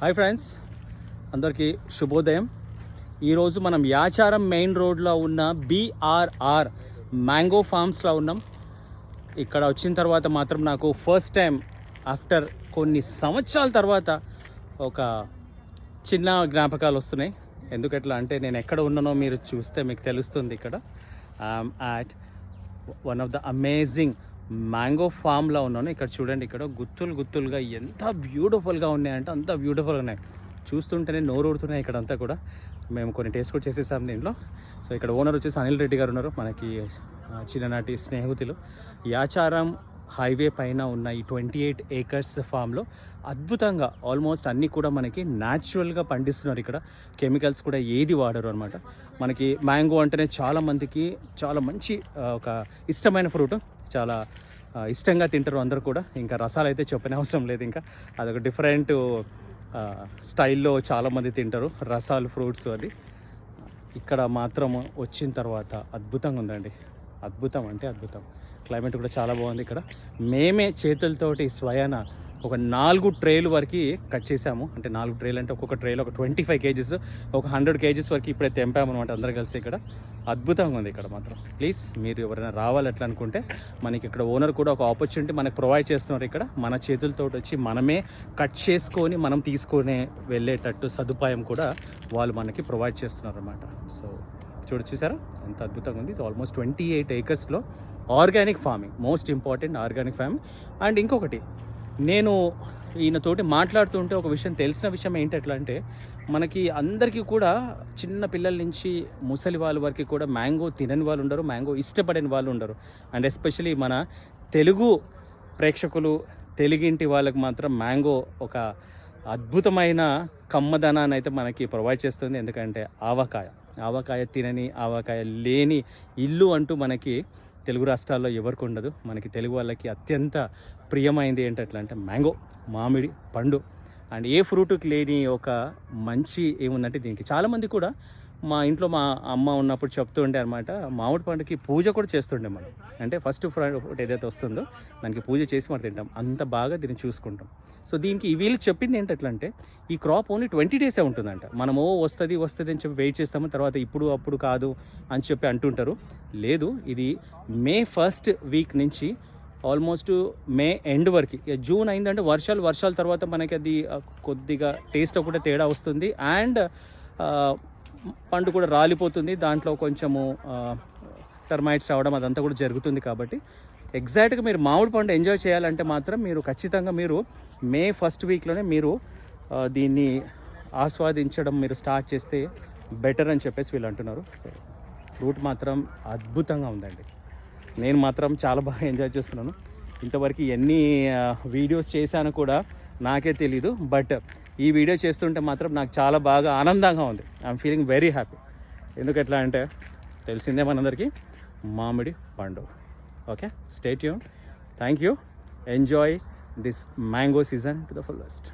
Hi friends, అందరికీ శుభోదయం. ఈరోజు మనం యాచారం మెయిన్ రోడ్లో ఉన్న BRR మ్యాంగో ఫార్మ్స్లో ఉన్నాం. ఇక్కడ వచ్చిన తర్వాత మాత్రం నాకు ఫస్ట్ టైం ఆఫ్టర్ కొన్ని సంవత్సరాల తర్వాత ఒక చిన్న జ్ఞాపకాలు వస్తున్నాయి. ఎందుకట్లా అంటే నేను ఎక్కడ ఉన్నానో మీరు చూస్తే మీకు తెలుస్తుంది. ఇక్కడ at one of the amazing mango ఫామ్లో ఉన్నాను. ఇక్కడ చూడండి, ఇక్కడ గుత్తులుగా ఎంత బ్యూటిఫుల్గా ఉన్నాయంటే అంత బ్యూటిఫుల్గా ఉన్నాయి. చూస్తుంటేనే నోరు ఊరుతున్నాయి. ఇక్కడ అంతా కూడా మేము కొన్ని టేస్ట్ కూడా చేసేసాం దీంట్లో. సో ఇక్కడ ఓనర్ వచ్చేసి అనిల్ రెడ్డి గారు ఉన్నారు, మనకి చిన్ననాటి స్నేహితులు. యాచారం హైవే పైన ఉన్న ఈ 28 acres ఫామ్లో అద్భుతంగా ఆల్మోస్ట్ అన్నీ కూడా మనకి న్యాచురల్గా పండిస్తున్నారు. ఇక్కడ కెమికల్స్ కూడా ఏది వాడరు అనమాట. మనకి మ్యాంగో అంటేనే చాలామందికి చాలా మంచి ఒక ఇష్టమైన ఫ్రూట్, చాలా ఇష్టంగా తింటారు అందరూ కూడా. ఇంకా రసాలు అయితే చెప్పనే అవసరం లేదు, ఇంకా అదొక డిఫరెంట్ స్టైల్లో చాలామంది తింటారు రసాలు, ఫ్రూట్స్. అది ఇక్కడ మాత్రం వచ్చిన తర్వాత అద్భుతంగా ఉందండి. అద్భుతం అంటే అద్భుతం. క్లైమేట్ కూడా చాలా బాగుంది. ఇక్కడ మేమే చేతులతోటి స్వయాన ఒక 4 ట్రేలు వరకు కట్ చేసాము. అంటే 4 ట్రేలు అంటే ఒక్కొక్క ట్రేలో ఒక 25 kgs, ఒక 100 kgs వరకు ఇప్పుడే తెంపామన్నమాట అందరూ కలిసి. ఇక్కడ అద్భుతంగా ఉంది. ఇక్కడ మాత్రం ప్లీజ్ మీరు ఎవరైనా రావాలి అట్లా అనుకుంటే మనకి ఇక్కడ ఓనర్ కూడా ఒక ఆపర్చునిటీ మనకు ప్రొవైడ్ చేస్తున్నారు. ఇక్కడ మన చేతులతో వచ్చి మనమే కట్ చేసుకొని మనం తీసుకొని వెళ్ళేటట్టు సదుపాయం కూడా వాళ్ళు మనకి ప్రొవైడ్ చేస్తున్నారు అన్నమాట. సో చూసారా ఎంత అద్భుతంగా ఉంది. ఇది ఆల్మోస్ట్ 28 acresలో organic farming, most important organic farming. And ఇంకొకటి, నేను ఈయనతోటి మాట్లాడుతుంటే ఒక విషయం తెలిసిన విషయం ఏంటట్లా అంటే, మనకి అందరికీ కూడా చిన్న పిల్లల నుంచి ముసలి వాళ్ళ వరకు కూడా మ్యాంగో తినని వాళ్ళు ఉండరు, మ్యాంగో ఇష్టపడని వాళ్ళు ఉండరు. అండ్ ఎస్పెషలీ మన తెలుగు ప్రేక్షకులు, తెలుగింటి వాళ్ళకి మాత్రం మ్యాంగో ఒక అద్భుతమైన కమ్మదనాన్ని అయితే మనకి ప్రొవైడ్ చేస్తుంది. ఎందుకంటే ఆవకాయ తినని, ఆవకాయ లేని ఇల్లు అంటూ మనకి తెలుగు రాష్ట్రాల్లో ఎవరికి ఉండదు. మనకి తెలుగు వాళ్ళకి అత్యంత ప్రియమైంది ఏంటట్లా అంటే మ్యాంగో, మామిడి పండు. అండ్ ఏ ఫ్రూట్కి లేని ఒక మంచి ఏముందంటే దీనికి చాలామంది కూడా మా ఇంట్లో మా అమ్మ ఉన్నప్పుడు చెప్తూ ఉండే అనమాట, మామిడి పండుకి పూజ కూడా చేస్తుండే మనం. అంటే ఫస్ట్ ఫ్రూట్ ఏదైతే వస్తుందో దానికి పూజ చేసి మనం తింటాం, అంత బాగా దీన్ని చూసుకుంటాం. సో దీనికి వీళ్ళు చెప్పింది ఏంటట్లంటే ఈ క్రాప్ ఓన్లీ 20 days ఉంటుందంట. మనము వస్తుంది అని చెప్పి వెయిట్ చేస్తాము, తర్వాత ఇప్పుడు అప్పుడు కాదు అని చెప్పి అంటుంటారు. లేదు, ఇది May 1st week నుంచి ఆల్మోస్ట్ May end వరకు. జూన్ అయిందంటే వర్షాల తర్వాత మనకి అది కొద్దిగా టేస్ట్ కూడా తేడా వస్తుంది. అండ్ పండు కూడా రాలిపోతుంది, దాంట్లో కొంచెము టర్మైట్స్ రావడం అదంతా కూడా జరుగుతుంది. కాబట్టి ఎగ్జాక్ట్గా మీరు మామిడి పండు ఎంజాయ్ చేయాలంటే మాత్రం మీరు ఖచ్చితంగా మీరు May 1st weekలోనే మీరు దీన్ని ఆస్వాదించడం మీరు స్టార్ట్ చేస్తే బెటర్ అని చెప్పేసి వీళ్ళు అంటున్నారు. సో ఫ్రూట్ మాత్రం అద్భుతంగా ఉందండి. నేను మాత్రం చాలా బాగా ఎంజాయ్ చేస్తున్నాను. ఇంతవరకు ఎన్ని వీడియోస్ చేశాను కూడా నాకే తెలీదు, బట్ ఈ వీడియో చేస్తుంటే మాత్రం నాకు చాలా బాగా ఆనందంగా ఉంది. I'm feeling very happy. ఎందుకట్లా అంటే తెలిసిందే మనందరికీ మామిడి పండు. Okay, stay tune. Thank you. Enjoy this mango season to the fullest.